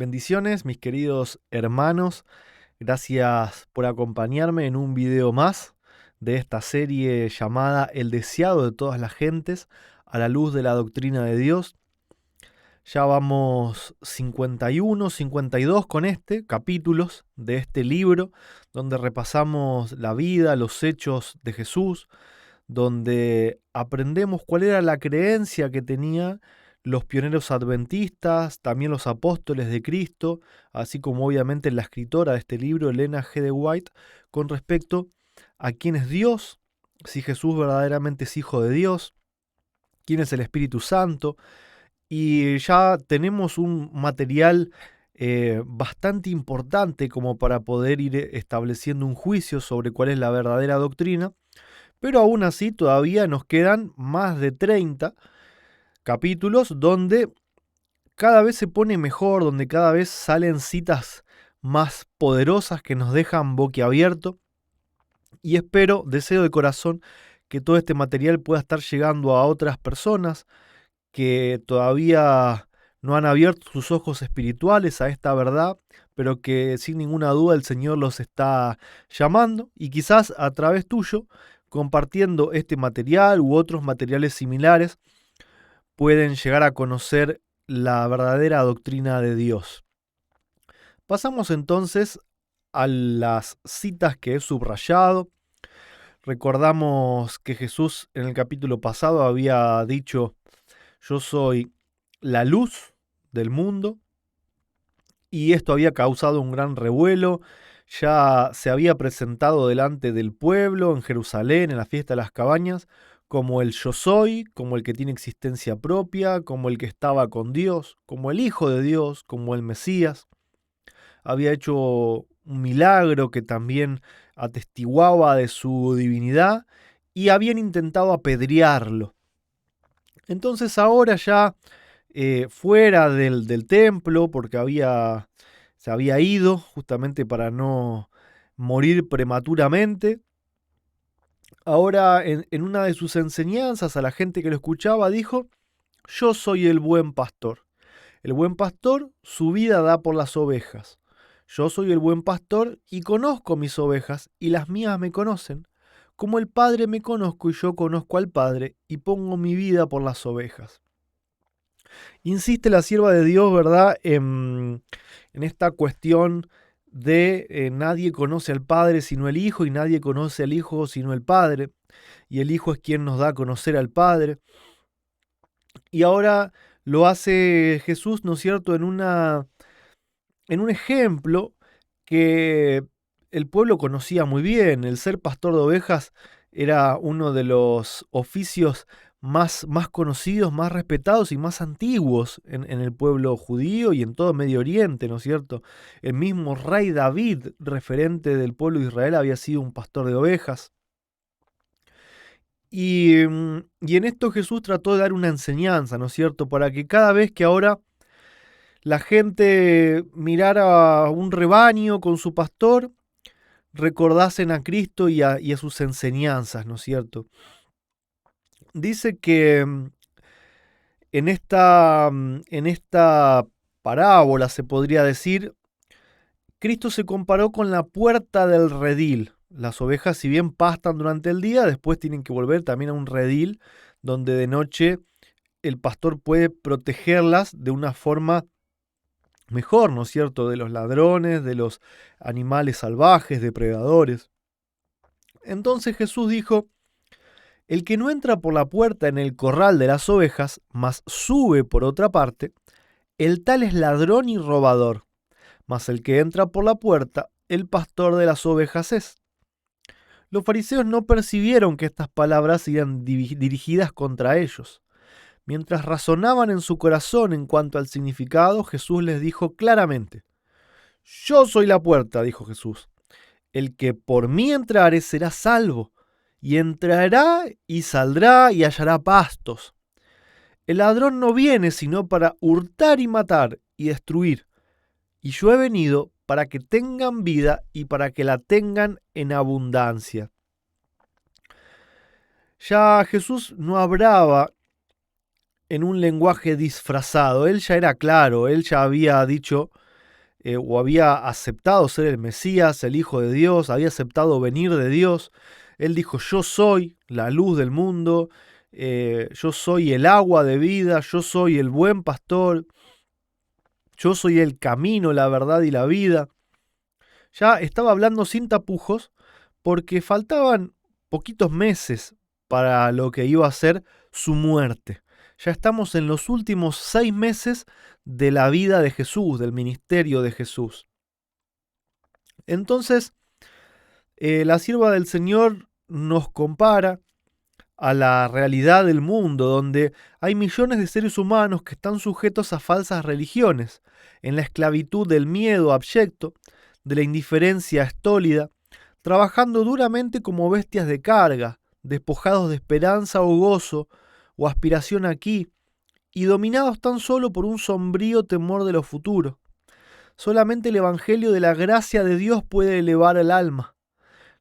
Bendiciones, mis queridos hermanos. Gracias por acompañarme en un video más de esta serie llamada El deseado de todas las gentes a la luz de la doctrina de Dios. Ya vamos 51, 52 con capítulos de este libro, donde repasamos la vida, los hechos de Jesús, donde aprendemos cuál era la creencia que tenían los pioneros adventistas, también los apóstoles de Cristo, así como obviamente la escritora de este libro, Elena G. de White, con respecto a quién es Dios, si Jesús verdaderamente es hijo de Dios, quién es el Espíritu Santo, y ya tenemos un material bastante importante como para poder ir estableciendo un juicio sobre cuál es la verdadera doctrina. Pero aún así todavía nos quedan más de 30 capítulos donde cada vez se pone mejor, donde cada vez salen citas más poderosas que nos dejan boquiabierto. Y deseo de corazón, que todo este material pueda estar llegando a otras personas que todavía no han abierto sus ojos espirituales a esta verdad, pero que sin ninguna duda el Señor los está llamando, y quizás a través tuyo, compartiendo este material u otros materiales similares, pueden llegar a conocer la verdadera doctrina de Dios. Pasamos entonces a las citas que he subrayado. Recordamos que Jesús en el capítulo pasado había dicho: yo soy la luz del mundo, y esto había causado un gran revuelo. Ya se había presentado delante del pueblo en Jerusalén, en la fiesta de las cabañas, como el yo soy, como el que tiene existencia propia, como el que estaba con Dios, como el Hijo de Dios, como el Mesías. Había hecho un milagro que también atestiguaba de su divinidad, y habían intentado apedrearlo. Entonces ahora ya fuera del templo, porque se había ido justamente para no morir prematuramente. Ahora en una de sus enseñanzas a la gente que lo escuchaba dijo: yo soy el buen pastor. El buen pastor su vida da por las ovejas. Yo soy el buen pastor y conozco mis ovejas, y las mías me conocen. Como el Padre me conozco y yo conozco al Padre, y pongo mi vida por las ovejas. Insiste la sierva de Dios, ¿verdad?, en esta cuestión de nadie conoce al Padre sino el Hijo, y nadie conoce al Hijo sino el Padre, y el Hijo es quien nos da a conocer al Padre. Y ahora lo hace Jesús, ¿no es cierto?, en un ejemplo que el pueblo conocía muy bien. El ser pastor de ovejas era uno de los oficios más conocidos, más respetados y más antiguos en el pueblo judío y en todo Medio Oriente, ¿no es cierto? El mismo rey David, referente del pueblo de Israel, había sido un pastor de ovejas. Y en esto Jesús trató de dar una enseñanza, ¿no es cierto?, para que cada vez que ahora la gente mirara un rebaño con su pastor, recordasen a Cristo y a sus enseñanzas, ¿no es cierto? Dice que en esta parábola, se podría decir, Cristo se comparó con la puerta del redil. Las ovejas, si bien pastan durante el día, después tienen que volver también a un redil donde de noche el pastor puede protegerlas de una forma mejor, ¿no es cierto?, de los ladrones, de los animales salvajes, depredadores. Entonces Jesús dijo: el que no entra por la puerta en el corral de las ovejas, mas sube por otra parte, el tal es ladrón y robador. Mas el que entra por la puerta, el pastor de las ovejas es. Los fariseos no percibieron que estas palabras eran dirigidas contra ellos. Mientras razonaban en su corazón en cuanto al significado, Jesús les dijo claramente: yo soy la puerta, dijo Jesús. El que por mí entrare será salvo, y entrará y saldrá y hallará pastos. El ladrón no viene sino para hurtar y matar y destruir. Y yo he venido para que tengan vida y para que la tengan en abundancia. Ya Jesús no hablaba en un lenguaje disfrazado. Él ya era claro, él ya había dicho o había aceptado ser el Mesías, el Hijo de Dios, había aceptado venir de Dios. Él dijo, yo soy la luz del mundo, yo soy el agua de vida, yo soy el buen pastor, yo soy el camino, la verdad y la vida. Ya estaba hablando sin tapujos porque faltaban poquitos meses para lo que iba a ser su muerte. Ya estamos en los últimos 6 meses de la vida de Jesús, del ministerio de Jesús. Entonces, la sierva del Señor nos compara a la realidad del mundo, donde hay millones de seres humanos que están sujetos a falsas religiones, en la esclavitud del miedo abyecto, de la indiferencia estólida, trabajando duramente como bestias de carga, despojados de esperanza o gozo o aspiración aquí, y dominados tan solo por un sombrío temor de lo futuro. Solamente el Evangelio de la gracia de Dios puede elevar el alma.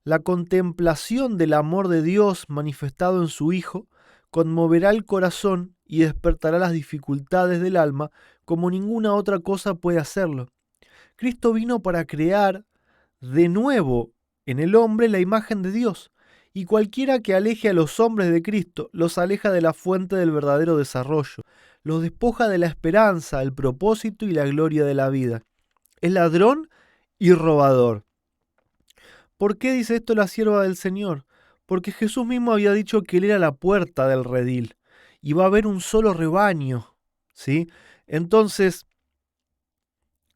La contemplación del amor de Dios manifestado en su Hijo conmoverá el corazón y despertará las dificultades del alma como ninguna otra cosa puede hacerlo. Cristo vino para crear de nuevo en el hombre la imagen de Dios, y cualquiera que aleje a los hombres de Cristo los aleja de la fuente del verdadero desarrollo, los despoja de la esperanza, el propósito y la gloria de la vida. Es ladrón y robador. ¿Por qué dice esto la sierva del Señor? Porque Jesús mismo había dicho que Él era la puerta del redil y va a haber un solo rebaño, ¿sí? Entonces,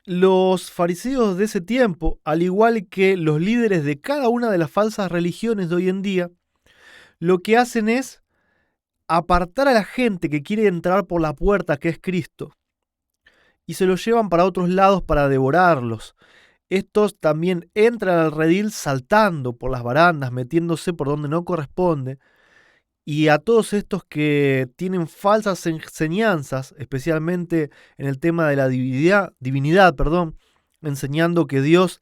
los fariseos de ese tiempo, al igual que los líderes de cada una de las falsas religiones de hoy en día, lo que hacen es apartar a la gente que quiere entrar por la puerta que es Cristo y se los llevan para otros lados para devorarlos. Estos también entran al redil saltando por las barandas, metiéndose por donde no corresponde. Y a todos estos que tienen falsas enseñanzas, especialmente en el tema de la divinidad, enseñando que Dios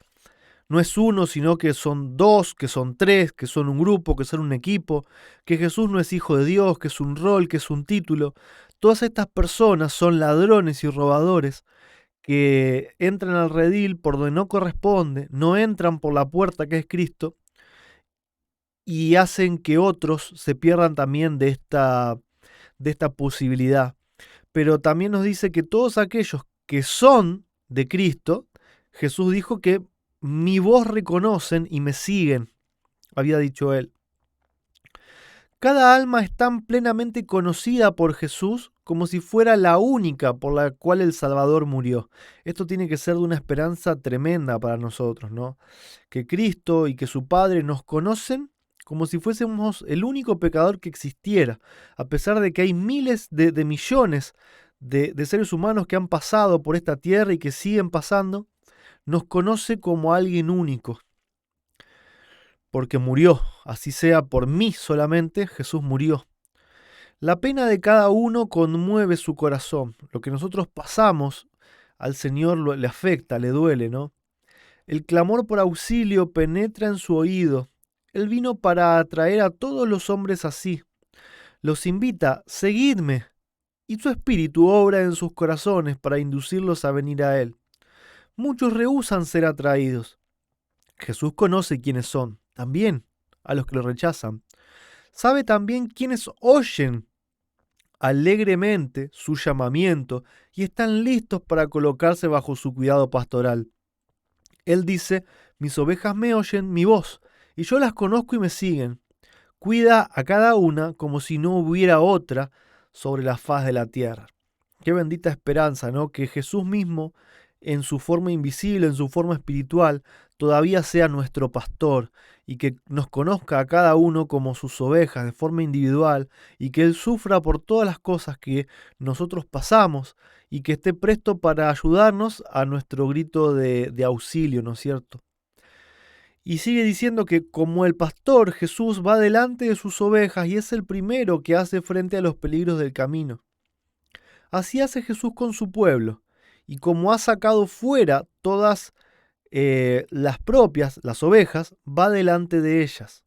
no es uno, sino que son dos, que son tres, que son un grupo, que son un equipo, que Jesús no es hijo de Dios, que es un rol, que es un título. Todas estas personas son ladrones y robadores que entran al redil por donde no corresponde, no entran por la puerta que es Cristo y hacen que otros se pierdan también de esta posibilidad. Pero también nos dice que todos aquellos que son de Cristo, Jesús dijo que mi voz reconocen y me siguen, había dicho él. Cada alma es tan plenamente conocida por Jesús como si fuera la única por la cual el Salvador murió. Esto tiene que ser de una esperanza tremenda para nosotros, ¿no? Que Cristo y que su Padre nos conocen como si fuésemos el único pecador que existiera, a pesar de que hay miles de millones de seres humanos que han pasado por esta tierra y que siguen pasando, nos conoce como alguien único, porque murió, así sea por mí solamente, Jesús murió. La pena de cada uno conmueve su corazón. Lo que nosotros pasamos al Señor le afecta, le duele, ¿no? El clamor por auxilio penetra en su oído. Él vino para atraer a todos los hombres así. Los invita, seguidme. Y su espíritu obra en sus corazones para inducirlos a venir a Él. Muchos rehúsan ser atraídos. Jesús conoce quiénes son, también a los que lo rechazan. Sabe también quiénes oyen alegremente su llamamiento y están listos para colocarse bajo su cuidado pastoral. Él dice, mis ovejas me oyen mi voz, y yo las conozco y me siguen. Cuida a cada una como si no hubiera otra sobre la faz de la tierra. Qué bendita esperanza, ¿no? Que Jesús mismo, en su forma invisible, en su forma espiritual, todavía sea nuestro pastor y que nos conozca a cada uno como sus ovejas de forma individual y que Él sufra por todas las cosas que nosotros pasamos y que esté presto para ayudarnos a nuestro grito de auxilio, ¿no es cierto? Y sigue diciendo que como el pastor, Jesús va delante de sus ovejas y es el primero que hace frente a los peligros del camino. Así hace Jesús con su pueblo, y como ha sacado fuera todas las propias, las ovejas, va delante de ellas.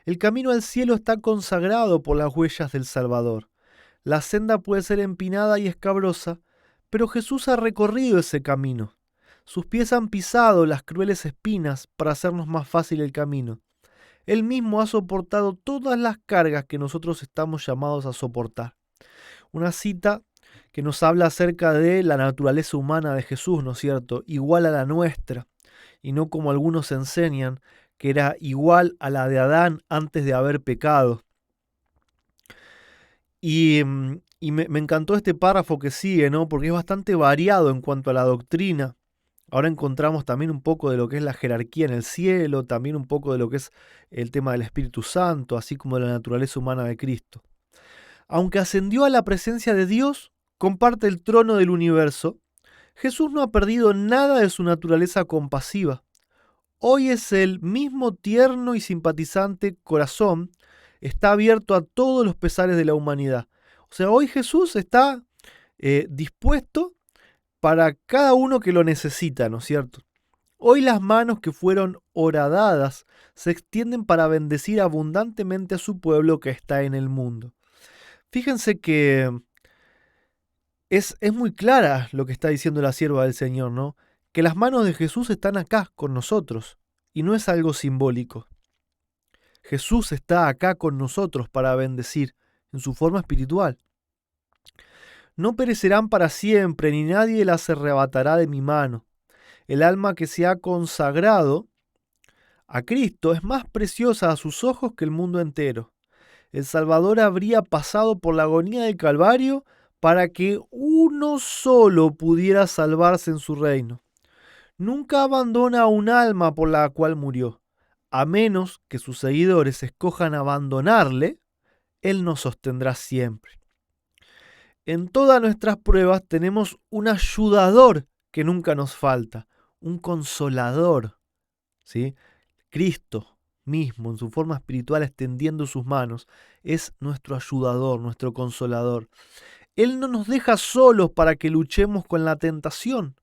El camino al cielo está consagrado por las huellas del Salvador. La senda puede ser empinada y escabrosa, pero Jesús ha recorrido ese camino. Sus pies han pisado las crueles espinas para hacernos más fácil el camino. Él mismo ha soportado todas las cargas que nosotros estamos llamados a soportar. Una cita que nos habla acerca de la naturaleza humana de Jesús, ¿no es cierto? Igual a la nuestra, y no como algunos enseñan, que era igual a la de Adán antes de haber pecado. Y me encantó este párrafo que sigue, ¿no? Porque es bastante variado en cuanto a la doctrina. Ahora encontramos también un poco de lo que es la jerarquía en el cielo, también un poco de lo que es el tema del Espíritu Santo, así como de la naturaleza humana de Cristo. Aunque ascendió a la presencia de Dios, comparte el trono del universo, Jesús no ha perdido nada de su naturaleza compasiva. Hoy es el mismo tierno y simpatizante corazón, está abierto a todos los pesares de la humanidad. O sea, hoy Jesús está dispuesto para cada uno que lo necesita, ¿no es cierto? Hoy las manos que fueron horadadas se extienden para bendecir abundantemente a su pueblo que está en el mundo. Fíjense que es muy clara lo que está diciendo la sierva del Señor, ¿no? Que las manos de Jesús están acá con nosotros y no es algo simbólico. Jesús está acá con nosotros para bendecir en su forma espiritual. No perecerán para siempre, ni nadie las arrebatará de mi mano. El alma que se ha consagrado a Cristo es más preciosa a sus ojos que el mundo entero. El Salvador habría pasado por la agonía del Calvario para que uno solo pudiera salvarse en su reino. Nunca abandona a un alma por la cual murió. A menos que sus seguidores escojan abandonarle, Él nos sostendrá siempre. En todas nuestras pruebas tenemos un ayudador que nunca nos falta, un consolador, ¿sí? Cristo mismo, en su forma espiritual, extendiendo sus manos, es nuestro ayudador, nuestro consolador. Él no nos deja solos para que luchemos con la tentación,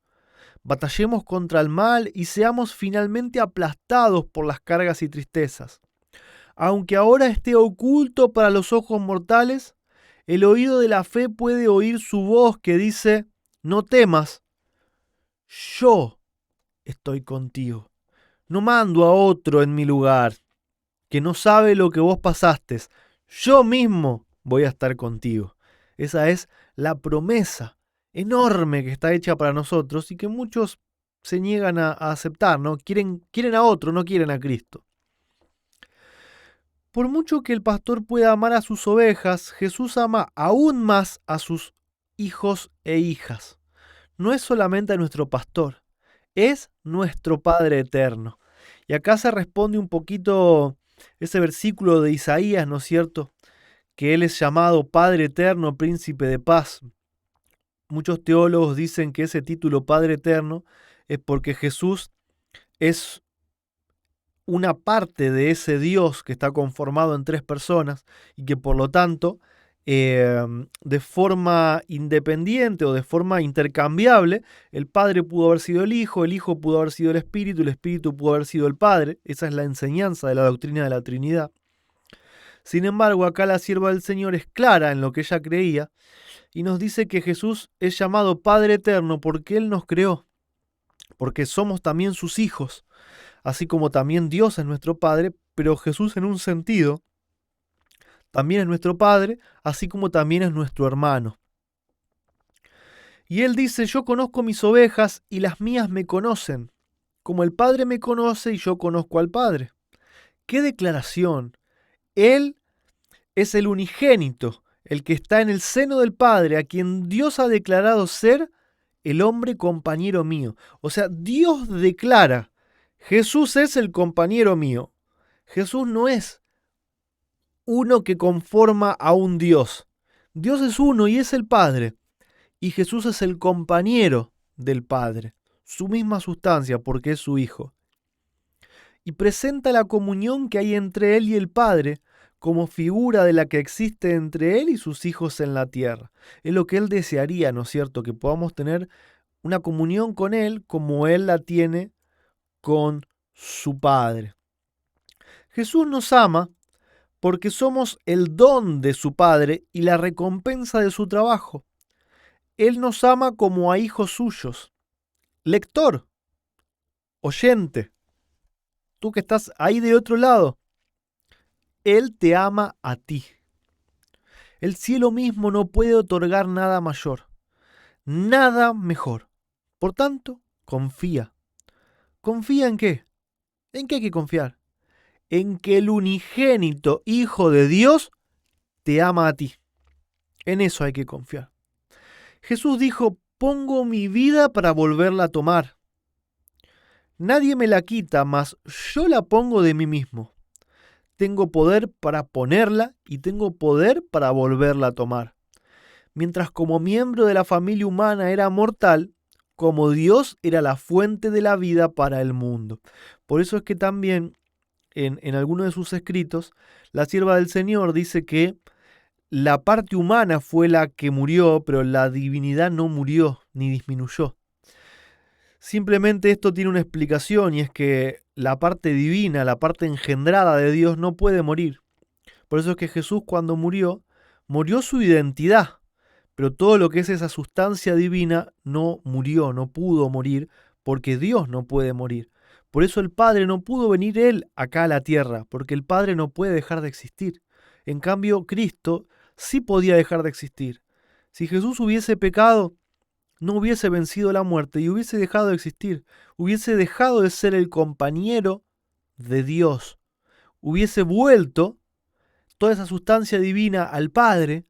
batallemos contra el mal y seamos finalmente aplastados por las cargas y tristezas. Aunque ahora esté oculto para los ojos mortales, el oído de la fe puede oír su voz que dice: no temas, yo estoy contigo. No mando a otro en mi lugar, que no sabe lo que vos pasaste. Yo mismo voy a estar contigo. Esa es la promesa enorme que está hecha para nosotros y que muchos se niegan a aceptar, ¿no? Quieren a otro, no quieren a Cristo. Por mucho que el pastor pueda amar a sus ovejas, Jesús ama aún más a sus hijos e hijas. No es solamente a nuestro pastor, es nuestro Padre eterno. Y acá se responde un poquito ese versículo de Isaías, ¿no es cierto? Que Él es llamado Padre eterno, Príncipe de paz. Muchos teólogos dicen que ese título Padre eterno es porque Jesús es una parte de ese Dios que está conformado en tres personas y que por lo tanto de forma independiente o de forma intercambiable, el Padre pudo haber sido el Hijo pudo haber sido el Espíritu pudo haber sido el Padre. Esa es la enseñanza de la doctrina de la Trinidad. Sin embargo, acá la sierva del Señor es clara en lo que ella creía y nos dice que Jesús es llamado Padre eterno porque Él nos creó, porque somos también sus hijos, así como también Dios es nuestro Padre, pero Jesús en un sentido también es nuestro Padre, así como también es nuestro hermano. Y Él dice: yo conozco mis ovejas y las mías me conocen, como el Padre me conoce y yo conozco al Padre. ¡Qué declaración! Él es el unigénito, el que está en el seno del Padre, a quien Dios ha declarado ser el hombre compañero mío. O sea, Dios declara: Jesús es el compañero mío. Jesús no es uno que conforma a un Dios. Dios es uno y es el Padre. Y Jesús es el compañero del Padre, su misma sustancia porque es su Hijo. Y presenta la comunión que hay entre Él y el Padre como figura de la que existe entre Él y sus hijos en la tierra. Es lo que Él desearía, ¿no es cierto? Que podamos tener una comunión con Él como Él la tiene con su Padre. Jesús nos ama porque somos el don de su Padre y la recompensa de su trabajo. Él nos ama como a hijos suyos. Lector, oyente, tú que estás ahí de otro lado, Él te ama a ti. El cielo mismo no puede otorgar nada mayor, nada mejor. Por tanto, confía. ¿Confía en qué? ¿En qué hay que confiar? En que el unigénito Hijo de Dios te ama a ti. En eso hay que confiar. Jesús dijo, pongo mi vida para volverla a tomar. Nadie me la quita, mas yo la pongo de mí mismo. Tengo poder para ponerla y tengo poder para volverla a tomar. Mientras como miembro de la familia humana era mortal, como Dios era la fuente de la vida para el mundo. Por eso es que también en alguno de sus escritos, la sierva del Señor dice que la parte humana fue la que murió, pero la divinidad no murió ni disminuyó. Simplemente esto tiene una explicación y es que la parte divina, la parte engendrada de Dios no puede morir. Por eso es que Jesús cuando murió, murió su identidad, pero todo lo que es esa sustancia divina no murió, no pudo morir, porque Dios no puede morir. Por eso el Padre no pudo venir Él acá a la tierra, porque el Padre no puede dejar de existir. En cambio, Cristo sí podía dejar de existir. Si Jesús hubiese pecado, no hubiese vencido la muerte y hubiese dejado de existir, hubiese dejado de ser el compañero de Dios, hubiese vuelto toda esa sustancia divina al Padre,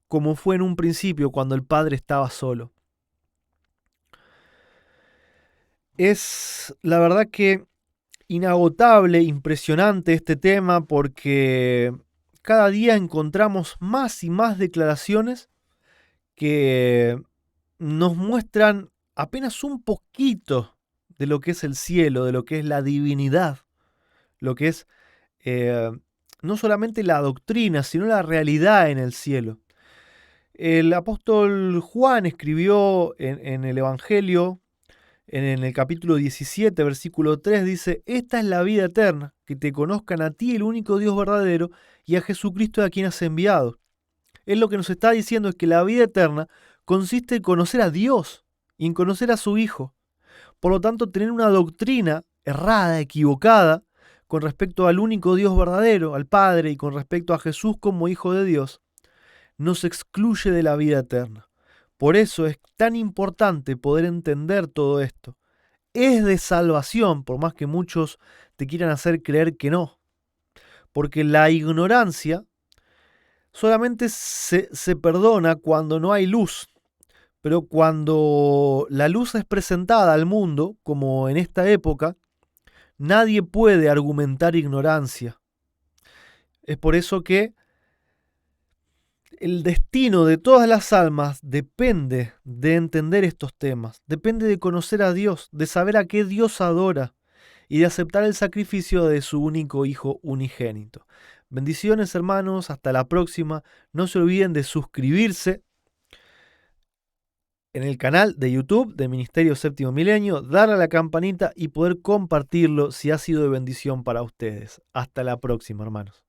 como fue en un principio cuando el Padre estaba solo. Es la verdad que inagotable, impresionante este tema porque cada día encontramos más y más declaraciones que nos muestran apenas un poquito de lo que es el cielo, de lo que es la divinidad, lo que es no solamente la doctrina, sino la realidad en el cielo. El apóstol Juan escribió en el Evangelio, en el capítulo 17, versículo 3, dice, esta es la vida eterna, que te conozcan a ti, el único Dios verdadero, y a Jesucristo a quien has enviado. Él lo que nos está diciendo es que la vida eterna consiste en conocer a Dios y en conocer a su Hijo. Por lo tanto, tener una doctrina errada, equivocada, con respecto al único Dios verdadero, al Padre, y con respecto a Jesús como Hijo de Dios, nos excluye de la vida eterna. Por eso es tan importante poder entender todo esto. Es de salvación, por más que muchos te quieran hacer creer que no. Porque la ignorancia solamente se perdona cuando no hay luz. Pero cuando la luz es presentada al mundo, como en esta época, nadie puede argumentar ignorancia. Es por eso que el destino de todas las almas depende de entender estos temas, depende de conocer a Dios, de saber a qué Dios adora y de aceptar el sacrificio de su único Hijo unigénito. Bendiciones, hermanos, hasta la próxima. No se olviden de suscribirse en el canal de YouTube de Ministerio Séptimo Milenio, darle a la campanita y poder compartirlo si ha sido de bendición para ustedes. Hasta la próxima, hermanos.